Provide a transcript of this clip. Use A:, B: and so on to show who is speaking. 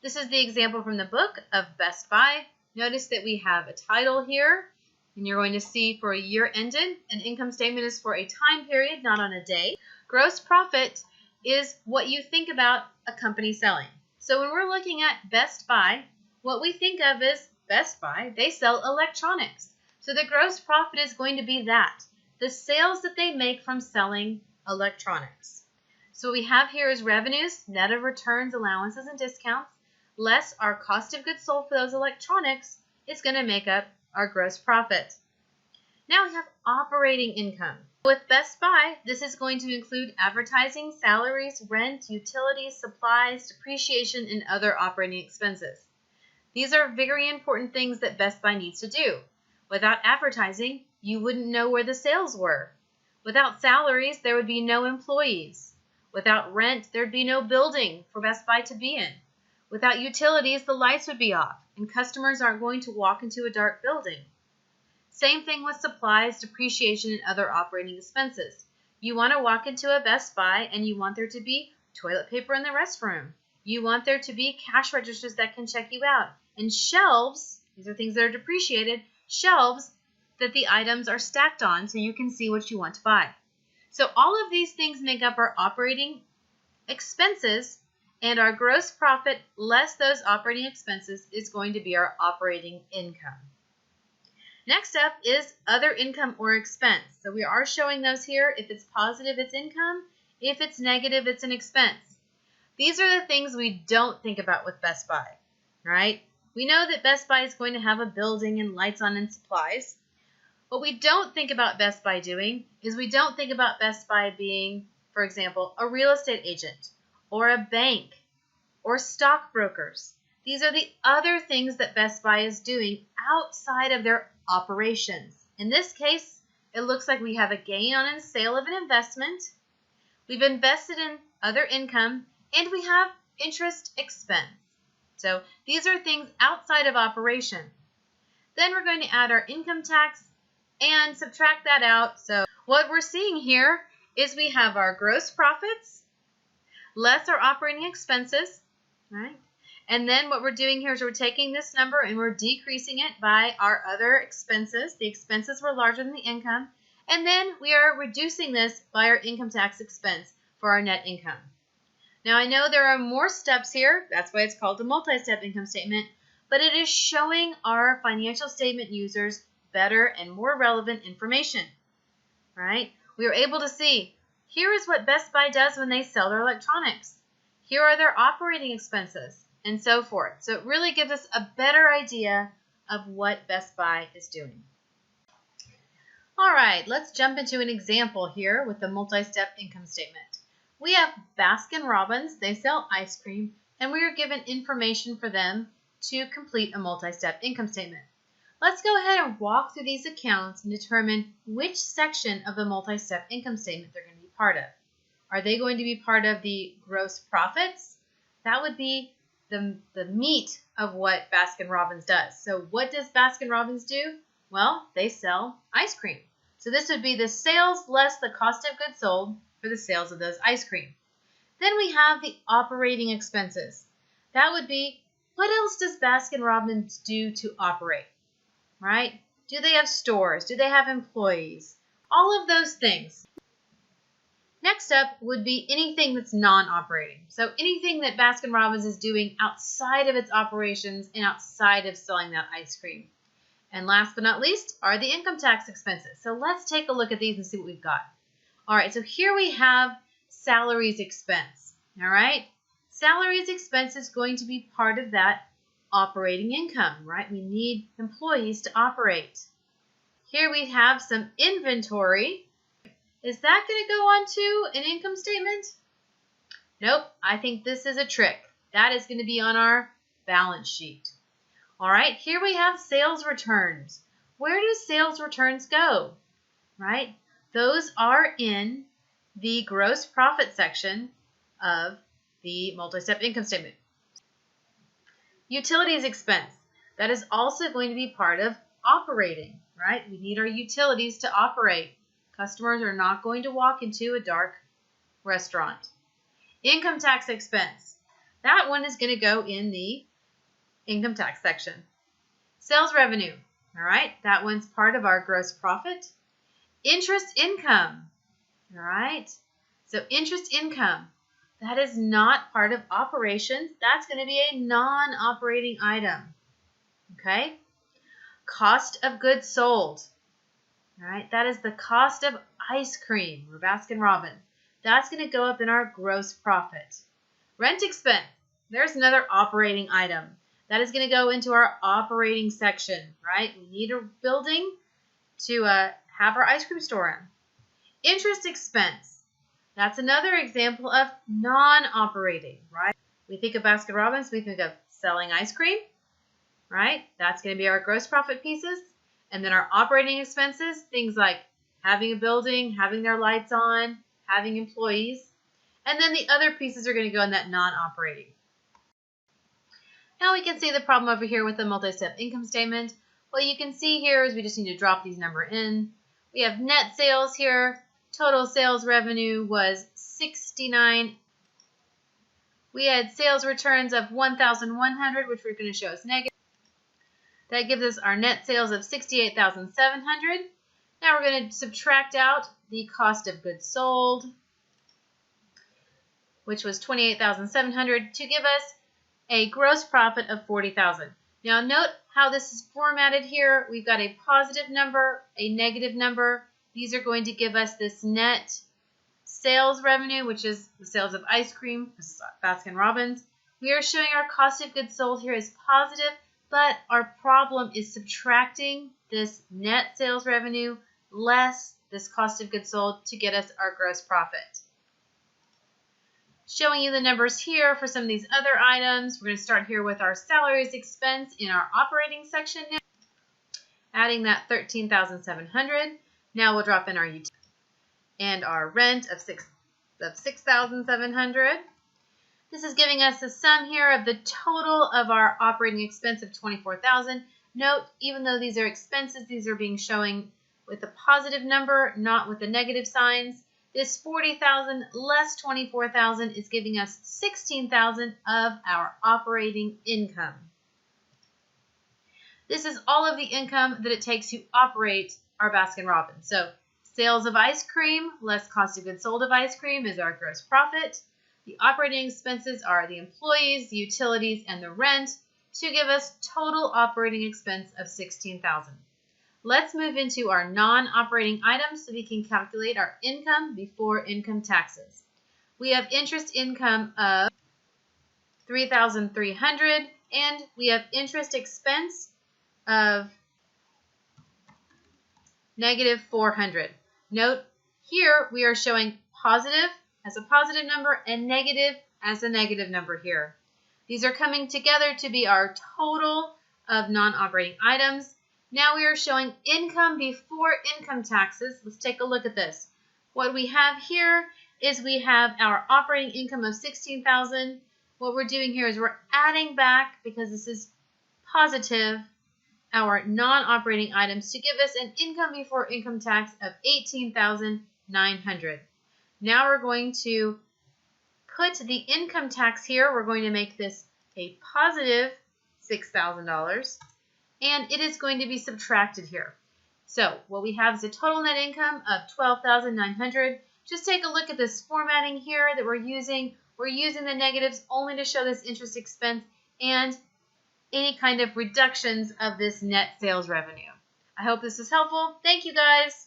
A: This is the example from the book of Best Buy. Notice that we have a title here, and you're going to see for a year ended. An income statement is for a time period, not on a day. Gross profit is what you think about a company selling. So when we're looking at Best Buy, what we think of is Best Buy, they sell electronics. So the gross profit is going to be that, the sales that they make from selling electronics. So what we have here is revenues, net of returns, allowances, and discounts, less our cost of goods sold for those electronics is going to make up our gross profit. Now we have operating income. With Best Buy, this is going to include advertising, salaries, rent, utilities, supplies, depreciation, and other operating expenses. These are very important things that Best Buy needs to do. Without advertising, you wouldn't know where the sales were. Without salaries, there would be no employees. Without rent, there'd be no building for Best Buy to be in. Without utilities, the lights would be off, and customers aren't going to walk into a dark building. Same thing with supplies, depreciation, and other operating expenses. You want to walk into a Best Buy, and you want there to be toilet paper in the restroom. You want there to be cash registers that can check you out. And shelves, these are things that are depreciated, shelves that the items are stacked on so you can see what you want to buy. So all of these things make up our operating expenses, and our gross profit less those operating expenses is going to be our operating income. Next up is other income or expense. So we are showing those here. If it's positive, it's income. If it's negative, it's an expense. These are the things we don't think about with Best Buy, right? We know that Best Buy is going to have a building and lights on and supplies. What we don't think about Best Buy doing is we don't think about Best Buy being, for example, a real estate agent or a bank or stockbrokers. These are the other things that Best Buy is doing outside of their operations. In this case, it looks like we have a gain on a sale of an investment. We've invested in other income, and we have interest expense. So these are things outside of operation. Then we're going to add our income tax and subtract that out. So what we're seeing here is we have our gross profits less our operating expenses, right? And then what we're doing here is we're taking this number and we're decreasing it by our other expenses. The expenses were larger than the income. And then we are reducing this by our income tax expense for our net income. Now I know there are more steps here. That's why it's called the multi-step income statement. But it is showing our financial statement users better and more relevant information, right? We are able to see, here is what Best Buy does when they sell their electronics. Here are their operating expenses, and so forth. So it really gives us a better idea of what Best Buy is doing. All right, let's jump into an example here with the multi-step income statement. We have Baskin-Robbins. They sell ice cream, and we are given information for them to complete a multi-step income statement. Let's go ahead and walk through these accounts and determine which section of the multi-step income statement they're going to be part of. Are they going to be part of the gross profits? That would be the meat of what Baskin-Robbins does. So what does Baskin-Robbins do? Well, they sell ice cream. So this would be the sales less the cost of goods sold for the sales of those ice cream. Then we have the operating expenses. That would be, what else does Baskin-Robbins do to operate, right? Do they have stores? Do they have employees? All of those things. Next up would be anything that's non-operating. So anything that Baskin-Robbins is doing outside of its operations and outside of selling that ice cream. And last but not least are the income tax expenses. So let's take a look at these and see what we've got. All right, so here we have salaries expense. All right, salaries expense is going to be part of that operating income, right? We need employees to operate. Here we have some inventory. Is that going to go on to an income statement? Nope, I think this is a trick. That is going to be on our balance sheet. All right, here we have sales returns. Where do sales returns go? Right? Those are in the gross profit section of the multi-step income statement. Utilities expense. That is also going to be part of operating, right? We need our utilities to operate. Customers are not going to walk into a dark restaurant. Income tax expense. That one is going to go in the income tax section. Sales revenue, all right, that one's part of our gross profit. Interest income, all right, so interest income, that is not part of operations. That's going to be a non-operating item, okay? Cost of goods sold, all right, that is the cost of ice cream or Baskin-Robbins. That's going to go up in our gross profit. Rent expense, there's another operating item. That is going to go into our operating section, right? We need a building to have our ice cream store in. Interest expense, that's another example of non-operating, right? We think of Baskin-Robbins, we think of selling ice cream, right? That's going to be our gross profit pieces. And then our operating expenses, things like having a building, having their lights on, having employees. And then the other pieces are going to go in that non-operating. Now we can see the problem over here with the multi-step income statement. What you can see here is we just need to drop these numbers in. We have net sales here. Total sales revenue was 69. We had sales returns of 1,100, which we're going to show as negative. That gives us our net sales of 68,700. Now we're going to subtract out the cost of goods sold, which was 28,700, to give us a gross profit of 40,000. Now note how this is formatted here. We've got a positive number, a negative number. These are going to give us this net sales revenue, which is the sales of ice cream, Baskin-Robbins. We are showing our cost of goods sold here as positive, but our problem is subtracting this net sales revenue less this cost of goods sold to get us our gross profit. Showing you the numbers here for some of these other items. We're going to start here with our salaries expense in our operating section now. Adding that 13,700. Now we'll drop in our utilities and our rent of 6,700. This is giving us a sum here of the total of our operating expense of 24,000. Note, even though these are expenses, these are being showing with a positive number, not with the negative signs. This 40,000 less 24,000 is giving us 16,000 of our operating income. This is all of the income that it takes to operate our Baskin-Robbins. So sales of ice cream less cost of goods sold of ice cream is our gross profit. The operating expenses are the employees, the utilities, and the rent to give us total operating expense of 16,000. Let's move into our non-operating items so we can calculate our income before income taxes. We have interest income of 3,300 and we have interest expense of negative 400. Note here we are showing positive as a positive number and negative as a negative number here. These are coming together to be our total of non-operating items. Now we are showing income before income taxes. Let's take a look at this. What we have here is we have our operating income of 16,000. What we're doing here is we're adding back, because this is positive, our non-operating items to give us an income before income tax of 18,900. Now we're going to put the income tax here. We're going to make this a positive $6,000. And it is going to be subtracted here. So what we have is a total net income of 12,900. Just take a look at this formatting here that we're using. We're using the negatives only to show this interest expense and any kind of reductions of this net sales revenue. I hope this is helpful. Thank you, guys.